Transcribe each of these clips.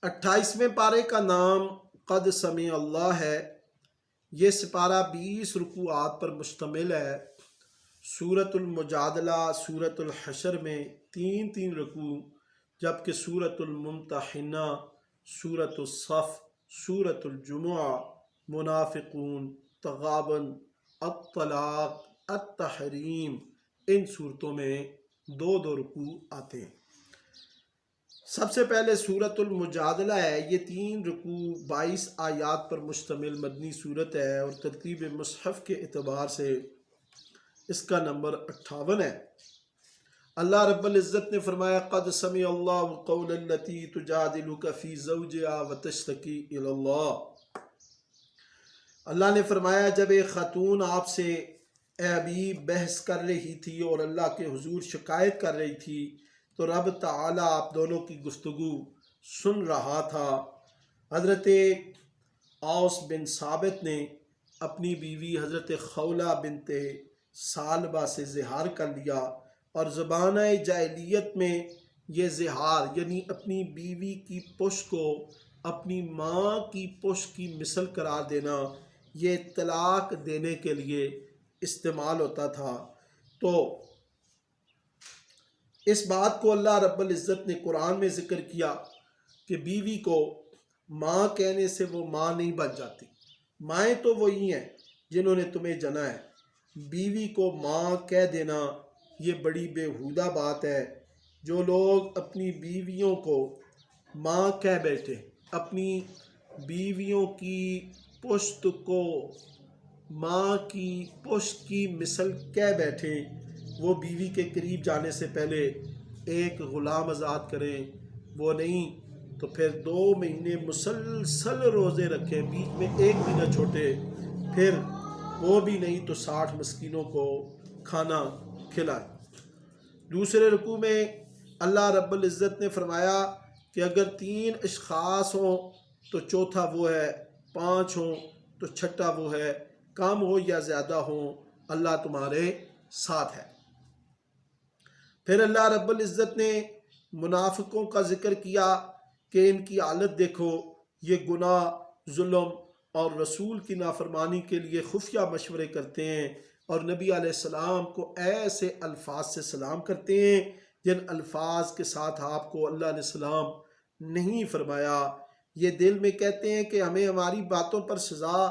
28ویں پارے کا نام قد سمع اللہ ہے۔ یہ سپارہ 20 رکوعات پر مشتمل ہے۔ سورۃ المجادلہ سورۃ الحشر میں 3 رکوع، جبکہ سورۃ الممتحنہ، سورۃ الصف، سورۃ الجمعہ، منافقون، تغابن، الطلاق، التحریم، ان صورتوں میں 2 رکوع آتے ہیں۔ سب سے پہلے سورۃ المجادلہ ہے۔ یہ 3 رکوع 22 آیات پر مشتمل مدنی صورت ہے اور ترتیب مصحف کے اعتبار سے اس کا نمبر 58 ہے۔ اللہ رب العزت نے فرمایا قد سمع اللہ قول التی تجادلک فی زوجہا وتشتکی الی اللہ۔ اللہ نے فرمایا جب ایک خاتون آپ سے اے حبیب بحث کر رہی تھی اور اللہ کے حضور شکایت کر رہی تھی تو رب تعالیٰ آپ دونوں کی گفتگو سن رہا تھا۔ حضرت اوس بن ثابت نے اپنی بیوی حضرت خولہ بنت ثعلبہ سے زہار کر لیا، اور زمانہ جاہلیت میں یہ زہار یعنی اپنی بیوی کی پشت کو اپنی ماں کی پشت کی مثل قرار دینا، یہ طلاق دینے کے لیے استعمال ہوتا تھا۔ تو اس بات کو اللہ رب العزت نے قرآن میں ذکر کیا کہ بیوی کو ماں کہنے سے وہ ماں نہیں بن جاتی۔ مائیں تو وہی ہیں جنہوں نے تمہیں جنا ہے، بیوی کو ماں کہہ دینا یہ بڑی بےہودہ بات ہے۔ جو لوگ اپنی بیویوں کو ماں کہہ بیٹھے، اپنی بیویوں کی پشت کو ماں کی پشت کی مثل کہہ بیٹھے، وہ بیوی کے قریب جانے سے پہلے ایک غلام آزاد کریں، وہ نہیں تو پھر 2 مہینے مسلسل روزے رکھیں، بیچ میں ایک بھی نہ چھوٹے، پھر وہ بھی نہیں تو 60 مسکینوں کو کھانا کھلائیں۔ دوسرے رکوع میں اللہ رب العزت نے فرمایا کہ اگر 3 اشخاص ہوں تو چوتھا وہ ہے، 5 ہوں تو چھٹا وہ ہے، کم ہو یا زیادہ ہوں اللہ تمہارے ساتھ ہے۔ پھر اللہ رب العزت نے منافقوں کا ذکر کیا کہ ان کی حالت دیکھو، یہ گناہ، ظلم اور رسول کی نافرمانی کے لیے خفیہ مشورے کرتے ہیں اور نبی علیہ السلام کو ایسے الفاظ سے سلام کرتے ہیں جن الفاظ کے ساتھ آپ کو اللہ نے سلام نہیں فرمایا۔ یہ دل میں کہتے ہیں کہ ہمیں ہماری باتوں پر سزا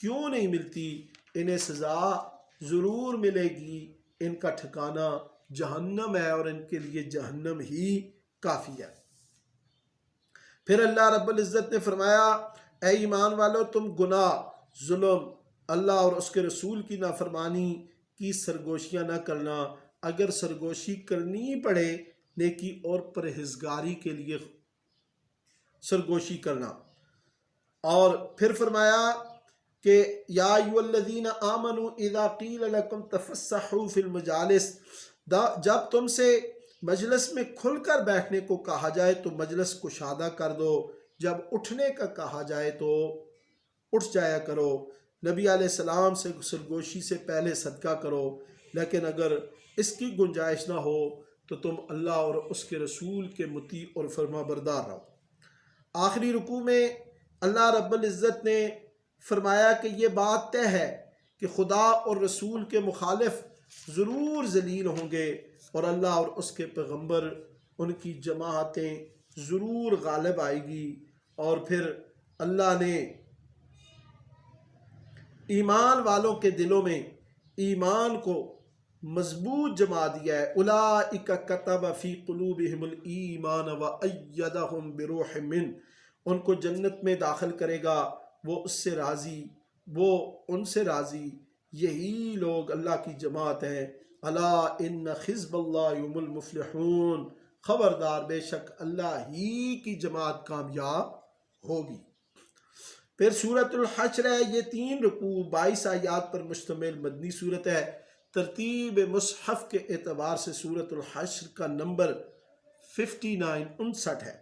کیوں نہیں ملتی، انہیں سزا ضرور ملے گی، ان کا ٹھکانہ جہنم ہے اور ان کے لیے جہنم ہی کافی ہے۔ پھر اللہ رب العزت نے فرمایا اے ایمان والو تم گناہ، ظلم، اللہ اور اس کے رسول کی نافرمانی کی سرگوشیاں نہ کرنا، اگر سرگوشی کرنی پڑے نیکی اور پرہیزگاری کے لیے سرگوشی کرنا۔ اور پھر فرمایا کہ یا ایھا الذین آمنوا اذا قیل لکم تفسحوا فی المجالس، جب تم سے مجلس میں کھل کر بیٹھنے کو کہا جائے تو مجلس کشادہ کر دو، جب اٹھنے کا کہا جائے تو اٹھ جایا کرو، نبی علیہ السلام سے سرگوشی سے پہلے صدقہ کرو، لیکن اگر اس کی گنجائش نہ ہو تو تم اللہ اور اس کے رسول کے مطیع اور فرما بردار رہو۔ آخری رکوع میں اللہ رب العزت نے فرمایا کہ یہ بات طے ہے کہ خدا اور رسول کے مخالف ضرور ذلیل ہوں گے اور اللہ اور اس کے پیغمبر ان کی جماعتیں ضرور غالب آئے گی۔ اور پھر اللہ نے ایمان والوں کے دلوں میں ایمان کو مضبوط جما دیا ہے۔ اولئک کتب فی قلوبہم الایمان وایدہم بروح منہ، ان کو جنت میں داخل کرے گا، وہ اس سے راضی، وہ ان سے راضی، یہی لوگ اللہ کی جماعت ہیں۔ الا ان حزب اللہ هم المفلحون، خبردار بے شک اللہ ہی کی جماعت کامیاب ہوگی۔ پھر سورۃ الحشر ہے۔ یہ 3 رکوع 22 آیات پر مشتمل مدنی صورت ہے۔ ترتیب مصحف کے اعتبار سے سورۃ الحشر کا نمبر 59 ہے۔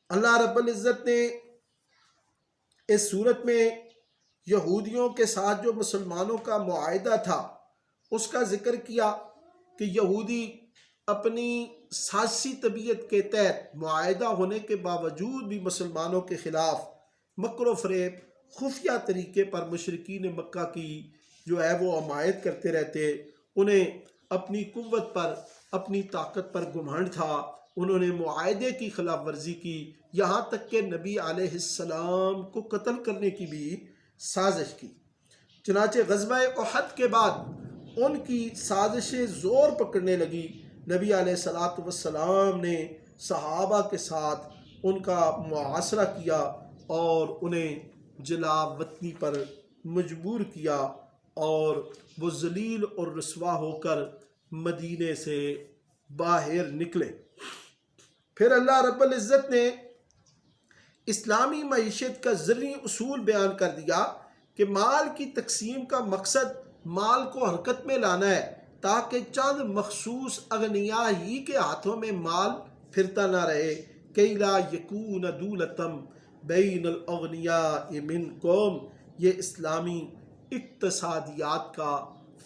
اللہ رب العزت نے اس صورت میں یہودیوں کے ساتھ جو مسلمانوں کا معاہدہ تھا اس کا ذکر کیا کہ یہودی اپنی سازشی طبیعت کے تحت معاہدہ ہونے کے باوجود بھی مسلمانوں کے خلاف مکر و فریب خفیہ طریقے پر مشرکین مکہ کی جو ہے وہ حمایت کرتے رہتے. انہیں اپنی قوت پر اپنی طاقت پر گھمنڈ تھا. انہوں نے معاہدے کی خلاف ورزی کی، یہاں تک کہ نبی علیہ السلام کو قتل کرنے کی بھی سازش کی. چنانچہ غزوہ احد کے بعد ان کی سازشیں زور پکڑنے لگی. نبی علیہ السلام نے صحابہ کے ساتھ ان کا محاصرہ کیا اور انہیں جلا وطنی پر مجبور کیا اور وہ ذلیل اور رسوا ہو کر مدینے سے باہر نکلے. پھر اللہ رب العزت نے اسلامی معیشت کا ذرعی اصول بیان کر دیا کہ مال کی تقسیم کا مقصد مال کو حرکت میں لانا ہے تاکہ چند مخصوص اغنیاء ہی کے ہاتھوں میں مال پھرتا نہ رہے. کَیْ لَا یَکُونَ دُولَةً بَیْنَ الْأَغْنِیَاءِ مِنْکُمْ، یہ اسلامی اقتصادیات کا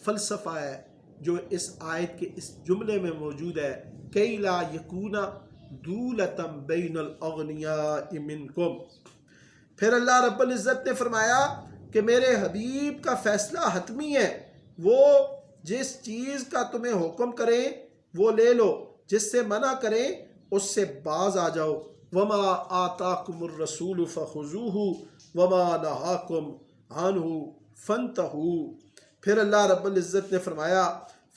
فلسفہ ہے جو اس آیت کے اس جملے میں موجود ہے. کَیْ لَا یَکُونَ دُولَةً بَیْنَ الْأَغْنِیَاءِ مِنْکُمْ. پھر اللہ رب العزت نے فرمایا کہ میرے حبیب کا فیصلہ حتمی ہے. وہ جس چیز کا تمہیں حکم کریں وہ لے لو، جس سے منع کریں اس سے باز آ جاؤ. وَمَا آتَاكُمُ الرَّسُولُ فَخُذُوهُ وَمَا نَهَاكُمْ عَنْهُ فَانْتَهُوا. پھر اللہ رب العزت نے فرمایا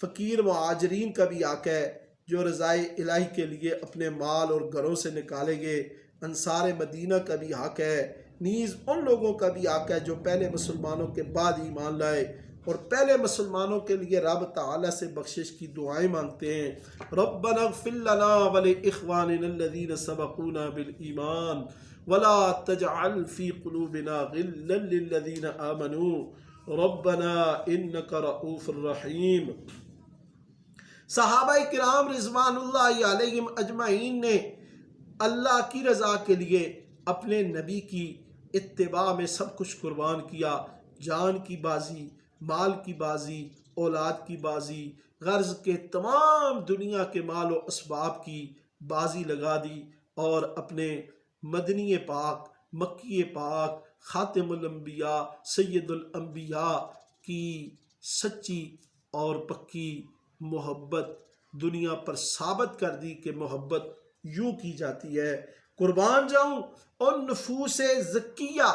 فقیر مہاجرین کا بھی حق ہے جو رضائے الہی کے لیے اپنے مال اور گھروں سے نکالیں گے. انصار مدینہ کا بھی حق ہے، نیز ان لوگوں کا بھی حق ہے جو پہلے مسلمانوں کے بعد ایمان لائے اور پہلے مسلمانوں کے لیے رب تعالیٰ سے بخشش کی دعائیں مانگتے ہیں. ربنا اغفر لنا ولإخواننا الذين سبقونا بالإيمان ولا تجعل في قلوبنا غلا للذين آمنوا ربنا إنك رؤوف رحيم. صحابہ کرام رضوان اللہ علیہم اجمعین نے اللہ کی رضا کے لیے اپنے نبی کی اتباع میں سب کچھ قربان کیا. جان کی بازی، مال کی بازی، اولاد کی بازی، غرض کے تمام دنیا کے مال و اسباب کی بازی لگا دی اور اپنے مدنی پاک، مکی پاک، خاتم الانبیاء، سید الانبیاء کی سچی اور پکی محبت دنیا پر ثابت کر دی کہ محبت یوں کی جاتی ہے. قربان جاؤں ان نفوس زکیہ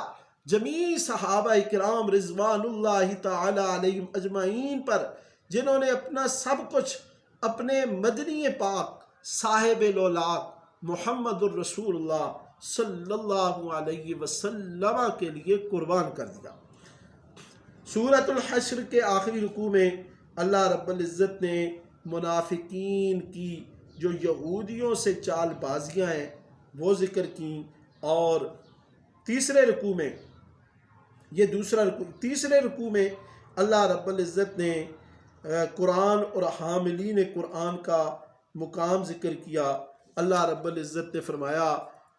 جمیع صحابہ کرام رضوان اللہ تعالی علیہم اجمعین پر جنہوں نے اپنا سب کچھ اپنے مدنی پاک صاحب لولاق محمد الرسول اللہ صلی اللہ علیہ وسلم کے لیے قربان کر دیا. سورۃ الحشر کے آخری رکوع میں اللہ رب العزت نے منافقین کی جو یہودیوں سے چال بازیاں ہیں وہ ذکر کی، اور تیسرے رکوع میں یہ دوسرا رکوع، تیسرے رکوع میں اللہ رب العزت نے قرآن اور حاملین قرآن کا مقام ذکر کیا. اللہ رب العزت نے فرمایا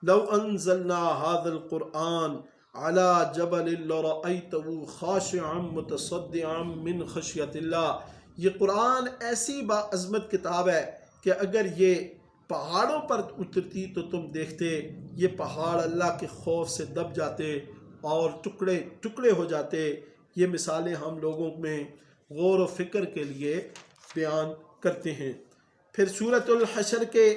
لو انزلنا هذا القرآن على جبل لرأيته خاشعا متصدعا من خشیت اللہ. یہ قرآن ایسی باعظمت کتاب ہے کہ اگر یہ پہاڑوں پر اترتی تو تم دیکھتے یہ پہاڑ اللہ کے خوف سے دب جاتے اور ٹکڑے ٹکڑے ہو جاتے. یہ مثالیں ہم لوگوں میں غور و فکر کے لیے بیان کرتے ہیں. پھر سورۃ الحشر کے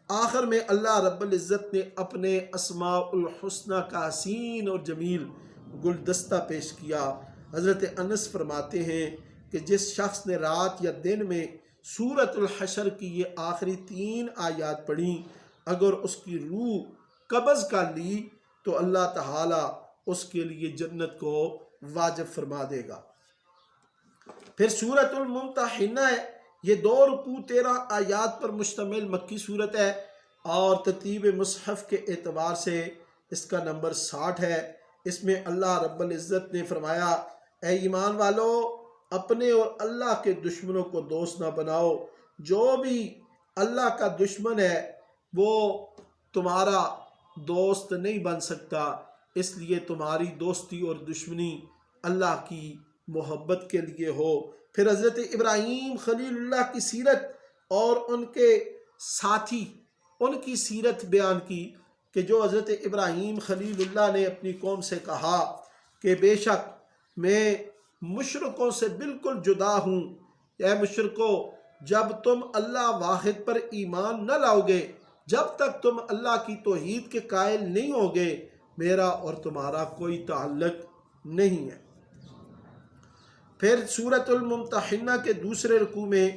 آخر میں اللہ رب العزت نے اپنے اسماء الحسنہ کا حسین اور جمیل گلدستہ پیش کیا. حضرت انس فرماتے ہیں کہ جس شخص نے رات یا دن میں سورۃ الحشر کی یہ آخری 3 آیات پڑھیں، اگر اس کی روح قبض کر لی تو اللہ تعالیٰ اس کے لیے جنت کو واجب فرما دے گا. پھر سورۃ الممتحنہ ہے، یہ 2 رکوع 13 آیات پر مشتمل مکی صورت ہے اور ترتیب مصحف کے اعتبار سے اس کا نمبر 60 ہے. اس میں اللہ رب العزت نے فرمایا اے ایمان والو اپنے اور اللہ کے دشمنوں کو دوست نہ بناؤ. جو بھی اللہ کا دشمن ہے وہ تمہارا دوست نہیں بن سکتا، اس لیے تمہاری دوستی اور دشمنی اللہ کی محبت کے لیے ہو. پھر حضرت ابراہیم خلیل اللہ کی سیرت اور ان کے ساتھی ان کی سیرت بیان کی کہ جو حضرت ابراہیم خلیل اللہ نے اپنی قوم سے کہا کہ بے شک میں مشرکوں سے بالکل جدا ہوں، اے مشرکو جب تم اللہ واحد پر ایمان نہ لاؤ گے، جب تک تم اللہ کی توحید کے قائل نہیں ہوگے، میرا اور تمہارا کوئی تعلق نہیں ہے۔ پھر سورۃ الممتحنہ کے دوسرے رکوع میں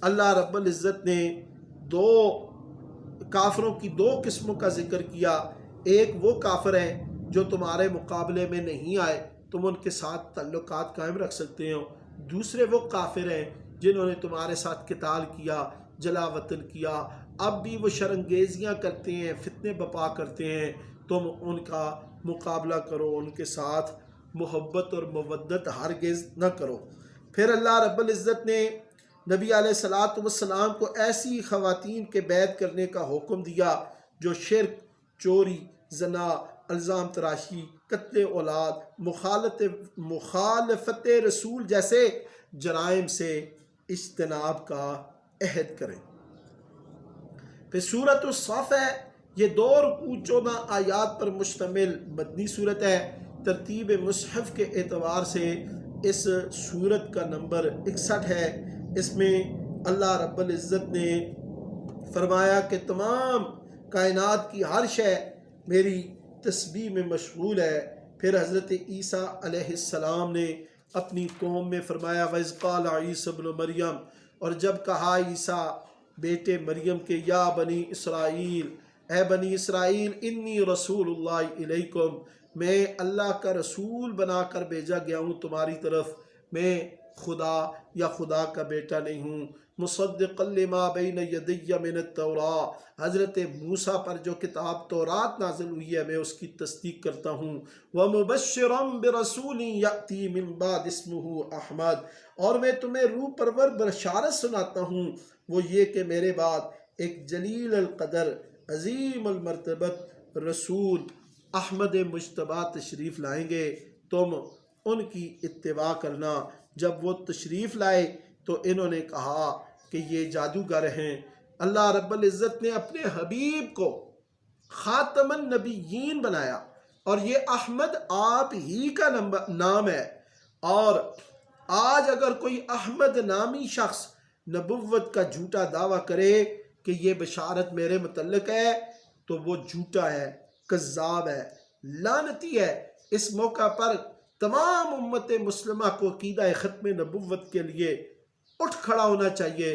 اللہ رب العزت نے کافروں کی دو قسموں کا ذکر کیا۔ ایک وہ کافر ہیں جو تمہارے مقابلے میں نہیں آئے، تم ان کے ساتھ تعلقات قائم رکھ سکتے ہو۔ دوسرے وہ کافر ہیں جنہوں نے تمہارے ساتھ قتال کیا، جلا وطن کیا، اب بھی وہ شرانگیزیاں کرتے ہیں، فتنے بپا کرتے ہیں، تم ان کا مقابلہ کرو، ان کے ساتھ محبت اور مودت ہرگز نہ کرو۔ پھر اللہ رب العزت نے نبی علیہ السلام کو ایسی خواتین کے بیعت کرنے کا حکم دیا جو شرک، چوری، زنا، الزام تراشی، قتل اولاد، مخالفت رسول جیسے جرائم سے اجتناب کا عہد کریں۔ پھر سورۃ الصف ہے، یہ 2 رکوع 14 آیات پر مشتمل مدنی صورت ہے۔ ترتیب مصحف کے اعتبار سے اس سورت کا نمبر 61 ہے۔ اس میں اللہ رب العزت نے فرمایا کہ تمام کائنات کی ہر شے میری تسبیح میں مشغول ہے۔ پھر حضرت عیسیٰ علیہ السلام نے اپنی قوم میں فرمایا وَإِذْ قَالَ عِيسَى ابْنُ مَرْيَمَ، اور جب کہا عیسیٰ بیٹے مریم کے یا بنی اسرائیل، اے بنی اسرائیل، انی رسول اللہ علیکم، میں اللہ کا رسول بنا کر بھیجا گیا ہوں تمہاری طرف، میں خدا یا خدا کا بیٹا نہیں ہوں، مصدقا لما بین یدی من التوراۃ، حضرت موسیٰ پر جو کتاب تورات نازل ہوئی ہے میں اس کی تصدیق کرتا ہوں، ومبشرا برسول یأتی من بعد اسمہ احمد، اور میں تمہیں روح پرور بشارت سناتا ہوں، وہ یہ کہ میرے بعد ایک جلیل القدر عظیم المرتبت رسول احمد مجتبیٰ تشریف لائیں گے، تم ان کی اتباع کرنا۔ جب وہ تشریف لائے تو انہوں نے کہا کہ یہ جادوگر ہیں۔ اللہ رب العزت نے اپنے حبیب کو خاتم النبیین بنایا، اور یہ احمد آپ ہی کا نام ہے، اور آج اگر کوئی احمد نامی شخص نبوت کا جھوٹا دعویٰ کرے کہ یہ بشارت میرے متعلق ہے تو وہ جھوٹا ہے، کذاب ہے، لعنتی ہے۔ اس موقع پر تمام امت مسلمہ کو عقیدہ ختم نبوت کے لیے اٹھ کھڑا ہونا چاہیے،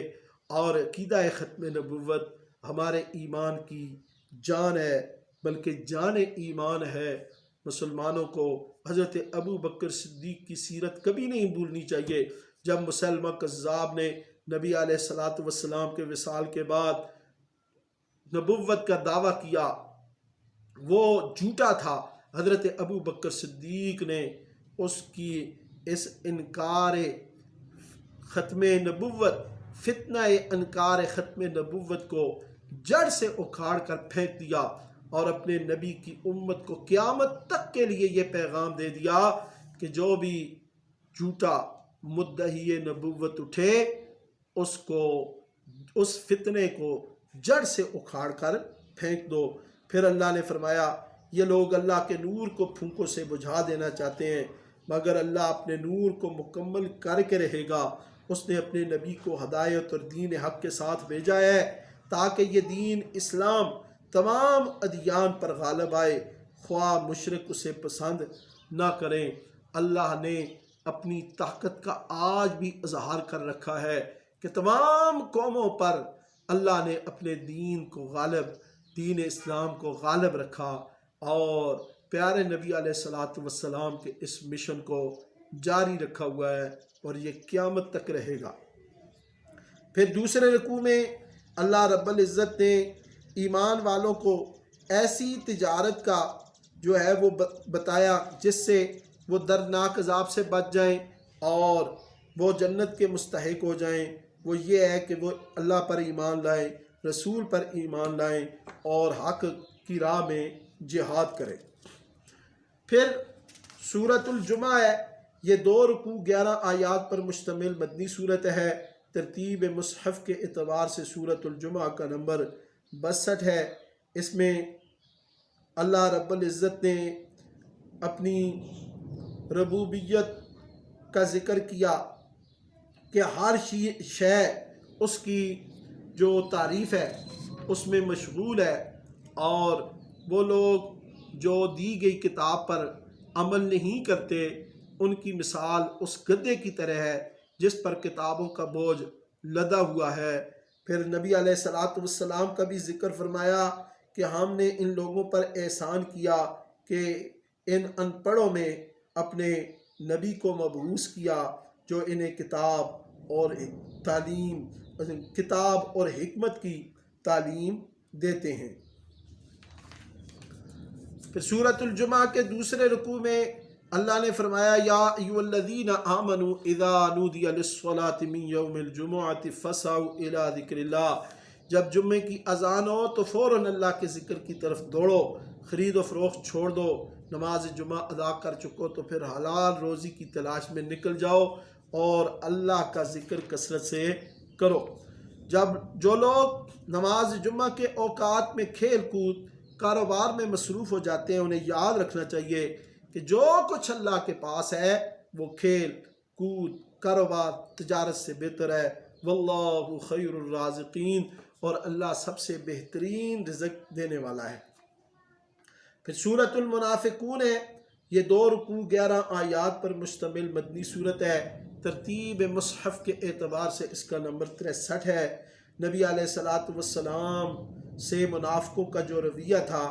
اور عقیدہ ختم نبوت ہمارے ایمان کی جان ہے، بلکہ جان ایمان ہے۔ مسلمانوں کو حضرت ابو بکر صدیق کی سیرت کبھی نہیں بھولنی چاہیے۔ جب مسلمہ کذاب نے نبی علیہ السلام کے وصال کے بعد نبوت کا دعویٰ کیا، وہ جھوٹا تھا، حضرت ابو بکر صدیق نے اس انکار ختم نبوت، فتنہ انکار ختم نبوت کو جڑ سے اکھاڑ کر پھینک دیا، اور اپنے نبی کی امت کو قیامت تک کے لیے یہ پیغام دے دیا کہ جو بھی جھوٹا مدعی نبوت اٹھے اس فتنے کو جڑ سے اکھاڑ کر پھینک دو۔ پھر اللہ نے فرمایا یہ لوگ اللہ کے نور کو پھونکوں سے بجھا دینا چاہتے ہیں، مگر اللہ اپنے نور کو مکمل کر کے رہے گا۔ اس نے اپنے نبی کو ہدایت اور دین حق کے ساتھ بھیجا ہے تاکہ یہ دین اسلام تمام ادیان پر غالب آئے، خواہ مشرک اسے پسند نہ کریں۔ اللہ نے اپنی طاقت کا آج بھی اظہار کر رکھا ہے کہ تمام قوموں پر اللہ نے اپنے دین اسلام کو غالب رکھا، اور پیارے نبی علیہ السلام کے اس مشن کو جاری رکھا ہوا ہے، اور یہ قیامت تک رہے گا۔ پھر دوسرے رکوع میں اللہ رب العزت نے ایمان والوں کو ایسی تجارت کا جو ہے وہ بتایا جس سے وہ دردناک عذاب سے بچ جائیں اور وہ جنت کے مستحق ہو جائیں۔ وہ یہ ہے کہ وہ اللہ پر ایمان لائیں، رسول پر ایمان لائیں، اور حق کی راہ میں جہاد کریں۔ پھر سورۃ الجمعہ ہے، یہ 2 رکوع 11 آیات پر مشتمل مدنی صورت ہے۔ ترتیب مصحف کے اعتبار سے سورۃ الجمعہ کا نمبر 62 ہے۔ اس میں اللہ رب العزت نے اپنی ربوبیت کا ذکر کیا کہ ہر شے اس کی جو تعریف ہے اس میں مشغول ہے، اور وہ لوگ جو دی گئی کتاب پر عمل نہیں کرتے ان کی مثال اس گدھے کی طرح ہے جس پر کتابوں کا بوجھ لدا ہوا ہے۔ پھر نبی علیہ الصلاۃ والسلام کا بھی ذکر فرمایا کہ ہم نے ان لوگوں پر احسان کیا کہ ان ان پڑھوں میں اپنے نبی کو مبعوث کیا جو انہیں کتاب اور حکمت کی تعلیم دیتے ہیں۔ پھر سورۃ الجمعہ کے دوسرے رکوع میں اللہ نے فرمایا یا ایھا الذین آمنوا اذا نودی للصلاۃ من یوم الجمعۃ فاسعوا الی ذکر اللہ، جب جمعے کی اذان ہو تو فوراً اللہ کے ذکر کی طرف دوڑو، خرید و فروخت چھوڑ دو، نماز جمعہ ادا کر چکو تو پھر حلال روزی کی تلاش میں نکل جاؤ اور اللہ کا ذکر کثرت سے کرو۔ جب جو لوگ نماز جمعہ کے اوقات میں کھیل کود کاروبار میں مصروف ہو جاتے ہیں انہیں یاد رکھنا چاہیے کہ جو کچھ اللہ کے پاس ہے وہ کھیل کود کاروبار تجارت سے بہتر ہے۔ واللہ خیر الرازقین، اور اللہ سب سے بہترین رزق دینے والا ہے۔ پھر سورۃ المنافقون ہے، یہ 2 رکوع 11 آیات پر مشتمل مدنی صورت ہے۔ ترتیب مصحف کے اعتبار سے اس کا نمبر 63 ہے۔ نبی علیہ الصلاۃ والسلام سے منافقوں کا جو رویہ تھا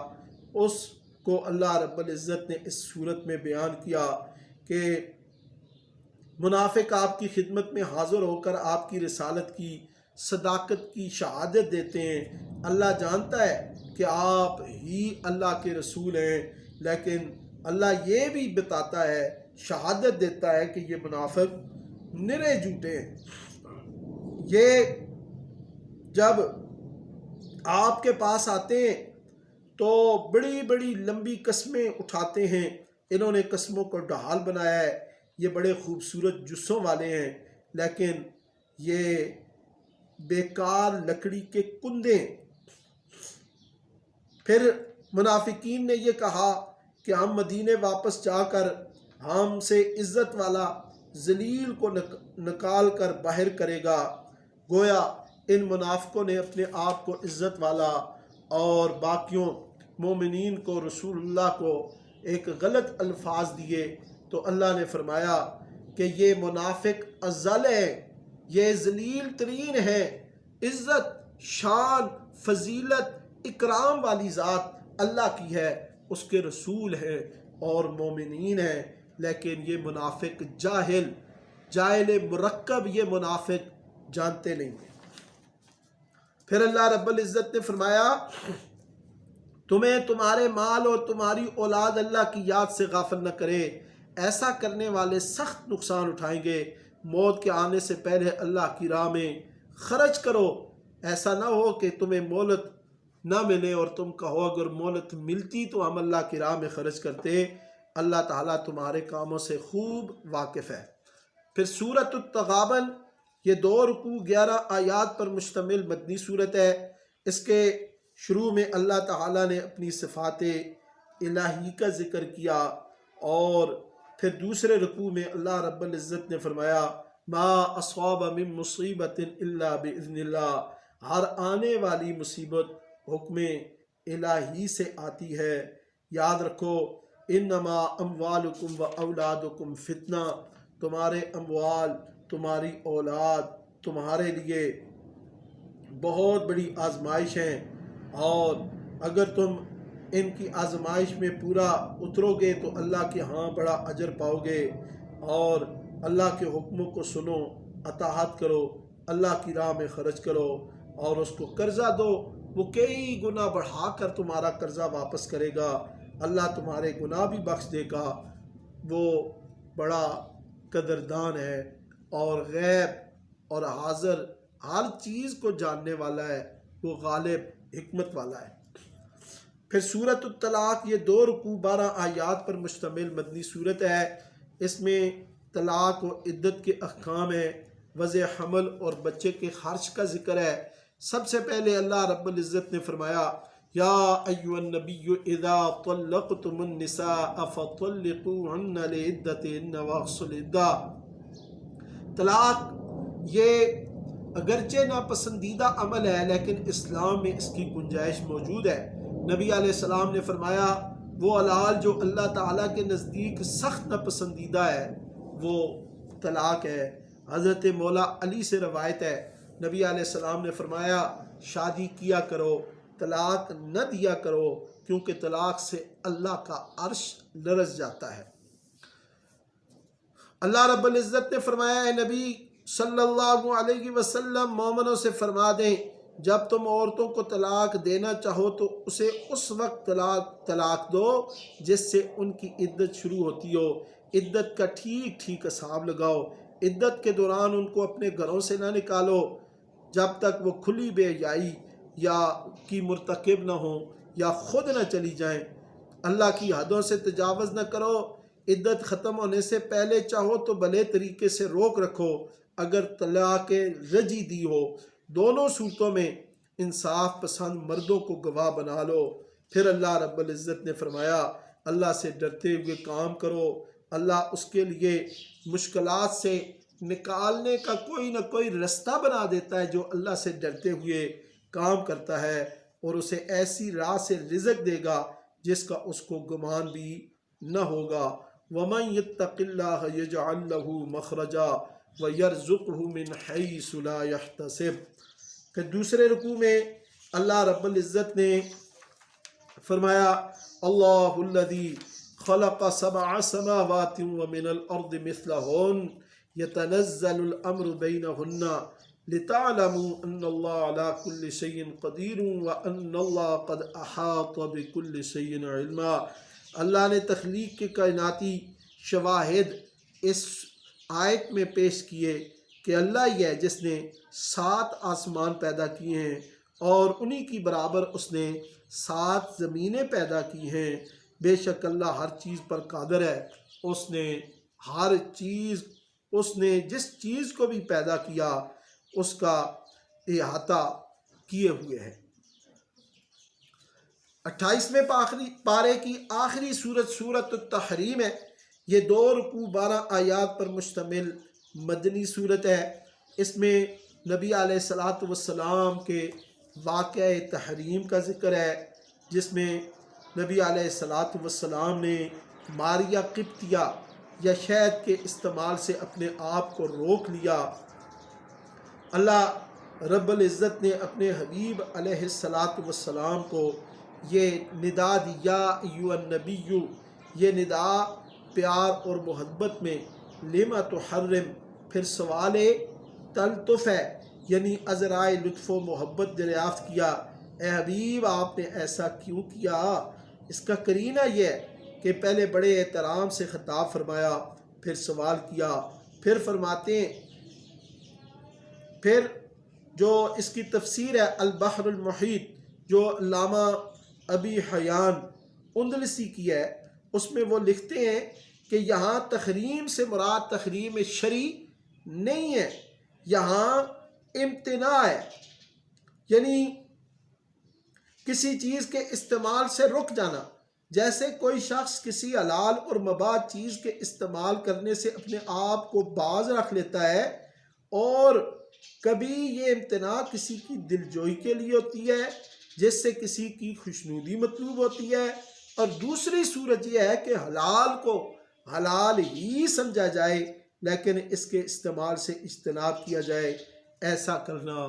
اس کو اللہ رب العزت نے اس صورت میں بیان کیا کہ منافق آپ کی خدمت میں حاضر ہو کر آپ کی رسالت کی صداقت کی شہادت دیتے ہیں۔ اللہ جانتا ہے کہ آپ ہی اللہ کے رسول ہیں، لیکن اللہ یہ بھی بتاتا ہے، شہادت دیتا ہے کہ یہ منافق نرے جھوٹے ہیں۔ یہ جب آپ کے پاس آتے ہیں تو بڑی بڑی لمبی قسمیں اٹھاتے ہیں، انہوں نے قسموں کو ڈھال بنایا ہے، یہ بڑے خوبصورت جسوں والے ہیں لیکن یہ بیکار لکڑی کے کندے۔ پھر منافقین نے یہ کہا کہ ہم مدینے واپس جا کر ہم سے عزت والا ذلیل کو نکال کر باہر کرے گا۔ گویا ان منافقوں نے اپنے آپ کو عزت والا اور باقیوں مومنین کو رسول اللہ کو ایک غلط الفاظ دیے، تو اللہ نے فرمایا کہ یہ منافق اذل ہے، یہ ذلیل ترین ہے۔ عزت شان فضیلت اکرام والی ذات اللہ کی ہے، اس کے رسول ہیں اور مومنین ہیں، لیکن یہ منافق جاہل مرکب، یہ منافق جانتے نہیں ہیں۔ پھر اللہ رب العزت نے فرمایا تمہیں تمہارے مال اور تمہاری اولاد اللہ کی یاد سے غافل نہ کرے، ایسا کرنے والے سخت نقصان اٹھائیں گے۔ موت کے آنے سے پہلے اللہ کی راہ میں خرچ کرو، ایسا نہ ہو کہ تمہیں مہلت نہ ملے اور تم کہو اگر مہلت ملتی تو ہم اللہ کی راہ میں خرچ کرتے۔ اللہ تعالیٰ تمہارے کاموں سے خوب واقف ہے۔ پھر سورۃ التغابن، یہ 2 رکوع 11 آیات پر مشتمل مدنی صورت ہے۔ اس کے شروع میں اللہ تعالیٰ نے اپنی صفات الہی کا ذکر کیا، اور پھر دوسرے رکوع میں اللہ رب العزت نے فرمایا ما اصاب من مصیبت الا باذن اللہ، ہر آنے والی مصیبت حکم الہی سے آتی ہے۔ یاد رکھو انما اموالکم و اولادکم فتنہ، تمہارے اموال تمہاری اولاد تمہارے لیے بہت بڑی آزمائش ہیں، اور اگر تم ان کی آزمائش میں پورا اترو گے تو اللہ کے ہاں بڑا اجر پاؤ گے۔ اور اللہ کے حکموں کو سنو، اطاعت کرو، اللہ کی راہ میں خرچ کرو اور اس کو قرضہ دو، وہ کئی گنا بڑھا کر تمہارا قرضہ واپس کرے گا۔ اللہ تمہارے گناہ بھی بخش دے گا، وہ بڑا قدردان ہے اور غیب اور حاضر ہر چیز کو جاننے والا ہے، وہ غالب حکمت والا ہے۔ پھر سورۃ الطلاق، یہ 2 رکوع 12 آیات پر مشتمل مدنی صورت ہے۔ اس میں طلاق و عدت کے احکام ہیں۔ وضع حمل اور بچے کے خرچ کا ذکر ہے۔ سب سے پہلے اللہ رب العزت نے فرمایا یا ایھا النبی اذا طلقتم النساء فطلقوهن لعدتهن واحصوا العدہ۔ طلاق یہ اگرچہ ناپسندیدہ عمل ہے لیکن اسلام میں اس کی گنجائش موجود ہے۔ نبی علیہ السلام نے فرمایا وہ حلال جو اللہ تعالیٰ کے نزدیک سخت ناپسندیدہ ہے وہ طلاق ہے۔ حضرت مولا علی سے روایت ہے نبی علیہ السلام نے فرمایا شادی کیا کرو، طلاق نہ دیا کرو، کیونکہ طلاق سے اللہ کا عرش لرز جاتا ہے۔ اللہ رب العزت نے فرمایا اے نبی صلی اللہ علیہ وسلم مومنوں سے فرما دیں جب تم عورتوں کو طلاق دینا چاہو تو اسے اس وقت طلاق دو جس سے ان کی عدت شروع ہوتی ہو۔ عدت کا ٹھیک ٹھیک حساب لگاؤ۔ عدت کے دوران ان کو اپنے گھروں سے نہ نکالو جب تک وہ کھلی بے حیائی یا کی مرتکب نہ ہوں یا خود نہ چلی جائیں۔ اللہ کی حدوں سے تجاوز نہ کرو۔ عدت ختم ہونے سے پہلے چاہو تو بھلے طریقے سے روک رکھو اگر طلاق رجعی دی ہو۔ دونوں صورتوں میں انصاف پسند مردوں کو گواہ بنا لو۔ پھر اللہ رب العزت نے فرمایا اللہ سے ڈرتے ہوئے کام کرو۔ اللہ اس کے لیے مشکلات سے نکالنے کا کوئی نہ کوئی رستہ بنا دیتا ہے جو اللہ سے ڈرتے ہوئے کام کرتا ہے، اور اسے ایسی راہ سے رزق دے گا جس کا اس کو گمان بھی نہ ہوگا۔ وَمَن يَتَّقِ اللَّهَ يَجْعَل لَّهُ مَخْرَجًا وَيَرْزُقْهُ مِنْ حَيْثُ لَا يَحْتَسِبُ۔ پھر دوسرے رکوع میں اللہ رب العزت نے فرمایا اللہ الذی خلق سبع سماوات ومن الارض مثلہن یتنزل الامر بینہن لتعلموا ان اللہ علی کل شیء قدیر وان اللہ قد احاط بکل شیء علما۔ اللہ نے تخلیق کے کائناتی شواہد اس آیت میں پیش کیے کہ اللہ ہی ہے جس نے 7 آسمان پیدا کیے ہیں اور انہی کی برابر اس نے 7 زمینیں پیدا کی ہیں۔ بے شک اللہ ہر چیز پر قادر ہے۔ اس نے جس چیز کو بھی پیدا کیا اس کا احاطہ کیے ہوئے ہے۔ 28ویں پارے کی آخری سورت التحریم ہے۔ یہ 2 رکوع 12 آیات پر مشتمل مدنی سورت ہے۔ اس میں نبی علیہ السلام کے واقعہ تحریم کا ذکر ہے جس میں نبی علیہ السلام نے ماریہ قبطیہ یا شہد کے استعمال سے اپنے آپ کو روک لیا۔ اللہ رب العزت نے اپنے حبیب علیہ السلام کو یہ ندا دی یا ایھا النبی، یہ ندا پیار اور محبت میں لما تحرم، پھر سوال تلطف ہے یعنی عذرائے لطف و محبت دریافت کیا۔ اے حبیب آپ نے ایسا کیوں کیا؟ اس کا قرینہ یہ ہے کہ پہلے بڑے احترام سے خطاب فرمایا، پھر سوال کیا، پھر فرماتے ہیں، پھر جو اس کی تفسیر ہے البحر المحیط جو علامہ ابی حیان اندلسی کی ہے، اس میں وہ لکھتے ہیں کہ یہاں تحریم سے مراد تحریم شرعی نہیں ہے، یہاں امتناع ہے، یعنی کسی چیز کے استعمال سے رک جانا۔ جیسے کوئی شخص کسی حلال اور مباح چیز کے استعمال کرنے سے اپنے آپ کو باز رکھ لیتا ہے، اور کبھی یہ امتناع کسی کی دلجوئی کے لیے ہوتی ہے جس سے کسی کی خوشنودی مطلوب ہوتی ہے، اور دوسری صورت یہ ہے کہ حلال کو حلال ہی سمجھا جائے لیکن اس کے استعمال سے اجتناب کیا جائے۔ ایسا کرنا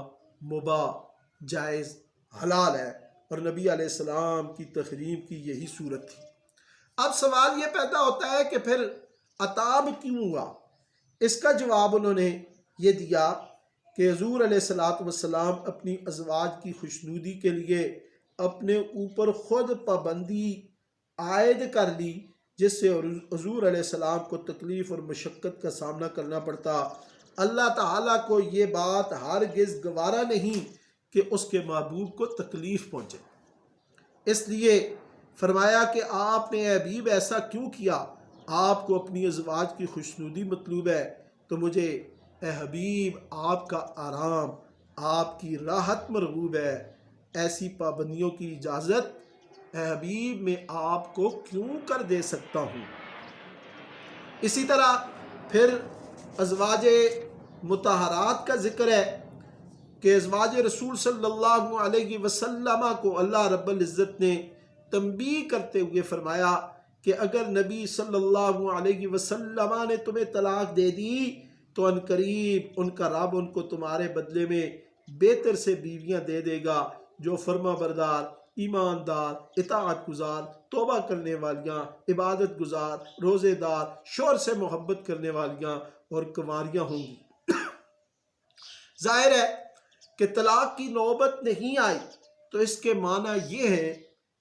مباح، جائز، حلال ہے، اور نبی علیہ السلام کی تحریم کی یہی صورت تھی۔ اب سوال یہ پیدا ہوتا ہے کہ پھر عتاب کیوں ہوا؟ اس کا جواب انہوں نے یہ دیا کہ حضور علیہ السلام اپنی ازواج کی خوشنودی کے لیے اپنے اوپر خود پابندی عائد کر لی جس سے حضور علیہ السلام کو تکلیف اور مشقت کا سامنا کرنا پڑتا۔ اللہ تعالیٰ کو یہ بات ہرگز گوارا نہیں کہ اس کے محبوب کو تکلیف پہنچے، اس لیے فرمایا کہ آپ نے اے حبیب ایسا کیوں کیا؟ آپ کو اپنی ازواج کی خوشنودی مطلوب ہے تو مجھے اے حبیب آپ کا آرام، آپ کی راحت مرغوب ہے، ایسی پابندیوں کی اجازت اے حبیب میں آپ کو کیوں کر دے سکتا ہوں۔ اسی طرح پھر ازواج مطہرات کا ذکر ہے کہ ازواج رسول صلی اللہ علیہ وسلم کو اللہ رب العزت نے تنبیہ کرتے ہوئے فرمایا کہ اگر نبی صلی اللہ علیہ وسلم نے تمہیں طلاق دے دی تو ان قریب ان کا رب ان کو تمہارے بدلے میں بہتر سے بیویاں دے دے گا جو فرما بردار، ایماندار، اطاعت گزار، توبہ کرنے والیاں، عبادت گزار، روزے دار، شوہر سے محبت کرنے والیاں اور کنواریاں ہوں گی۔ ظاہر ہے کہ طلاق کی نوبت نہیں آئی تو اس کے معنی یہ ہے،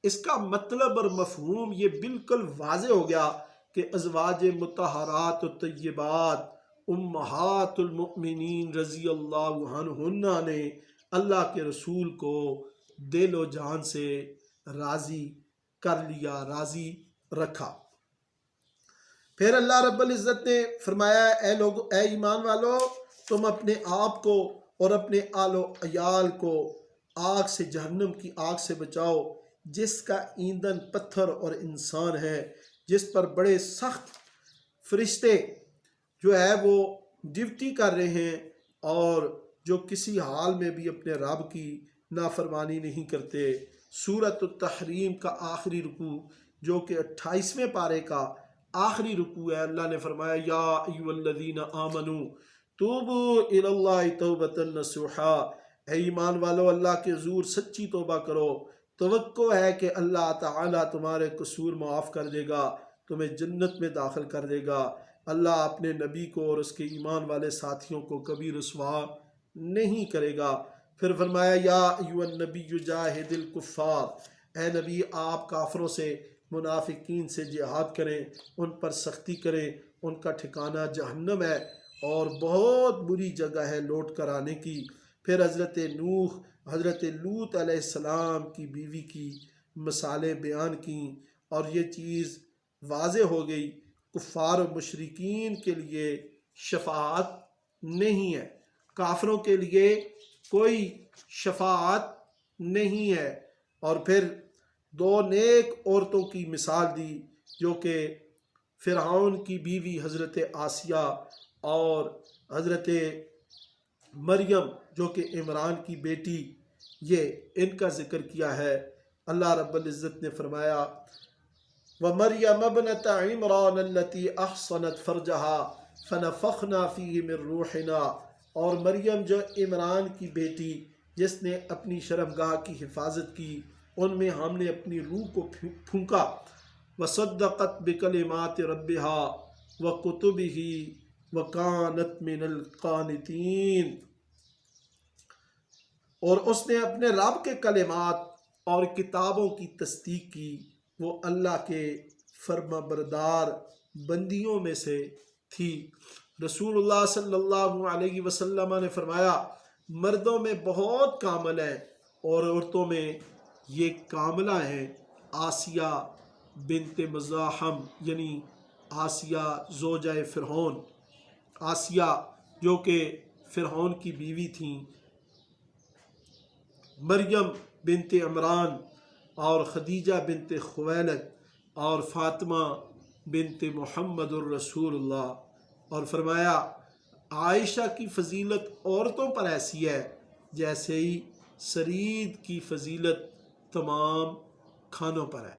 اس کا مطلب اور مفہوم یہ بالکل واضح ہو گیا کہ ازواج مطہرات و طیبات امہات المؤمنین رضی اللہ عنہن نے اللہ کے رسول کو دل و جان سے راضی کر لیا، راضی رکھا۔ پھر اللہ رب العزت نے فرمایا اے ایمان والو، تم اپنے آپ کو اور اپنے آل و عیال کو آگ سے، جہنم کی آگ سے بچاؤ جس کا ایندھن پتھر اور انسان ہے، جس پر بڑے سخت فرشتے جو ہے وہ ڈیوٹی کر رہے ہیں اور جو کسی حال میں بھی اپنے رب کی نافرمانی نہیں کرتے۔ سورۃ التحریم کا آخری رکوع جو کہ 28ویں پارے کا آخری رکوع ہے، اللہ نے فرمایا یا ایھا الذین آمنوا توبوا الی اللہ توبۃ نصوحا، اے ایمان والو اللہ کے حضور سچی توبہ کرو، توقع ہے کہ اللہ تعالیٰ تمہارے قصور معاف کر دے گا، تمہیں جنت میں داخل کر دے گا۔ اللہ اپنے نبی کو اور اس کے ایمان والے ساتھیوں کو کبھی رسوا نہیں کرے گا۔ پھر فرمایا یا ایھا النبی جاہد الکفار، اے نبی آپ کافروں سے، منافقین سے جہاد کریں، ان پر سختی کریں، ان کا ٹھکانہ جہنم ہے اور بہت بری جگہ ہے لوٹ کر آنے کی۔ پھر حضرت نوح، حضرت لوط علیہ السلام کی بیوی کی مثالیں بیان کیں اور یہ چیز واضح ہو گئی، کفار و مشرکین کے لیے شفاعت نہیں ہے، کافروں کے لیے کوئی شفاعت نہیں ہے۔ اور پھر دو نیک عورتوں کی مثال دی جو کہ فرعون کی بیوی حضرت آسیہ اور حضرت مریم جو کہ عمران کی بیٹی، یہ ان کا ذکر کیا ہے۔ اللہ رب العزت نے فرمایا وَمَرْيَمَ ابْنَتَ عِمْرَانَ الَّتِي أَحْصَنَتْ فَرْجَهَا فَنَفَخْنَا فِيهِ مِن رُوحِنَا، اور مریم جو عمران کی بیٹی جس نے اپنی شرمگاہ کی حفاظت کی، ان میں ہم نے اپنی روح کو پھونکا۔ وَصَدَّقَتْ بِكَلِمَاتِ رَبِّهَا وَكُتُبِهِ وَكَانَتْ مِنَ الْقَانِتِينَ، اور اس نے اپنے رب کے کلمات اور کتابوں کی تصدیق کی، وہ اللہ کے فرما بردار بندیوں میں سے تھی۔ رسول اللہ صلی اللہ علیہ وسلم نے فرمایا مردوں میں بہت کامل ہیں اور عورتوں میں یہ کاملہ ہیں آسیہ بنت مزاحم، یعنی آسیہ زوجہ فرعون، آسیہ جو کہ فرعون کی بیوی تھیں، مریم بنت عمران اور خدیجہ بنت خویلد اور فاطمہ بنت محمد الرسول اللہ۔ اور فرمایا عائشہ کی فضیلت عورتوں پر ایسی ہے جیسے ہی سرید کی فضیلت تمام کھانوں پر ہے۔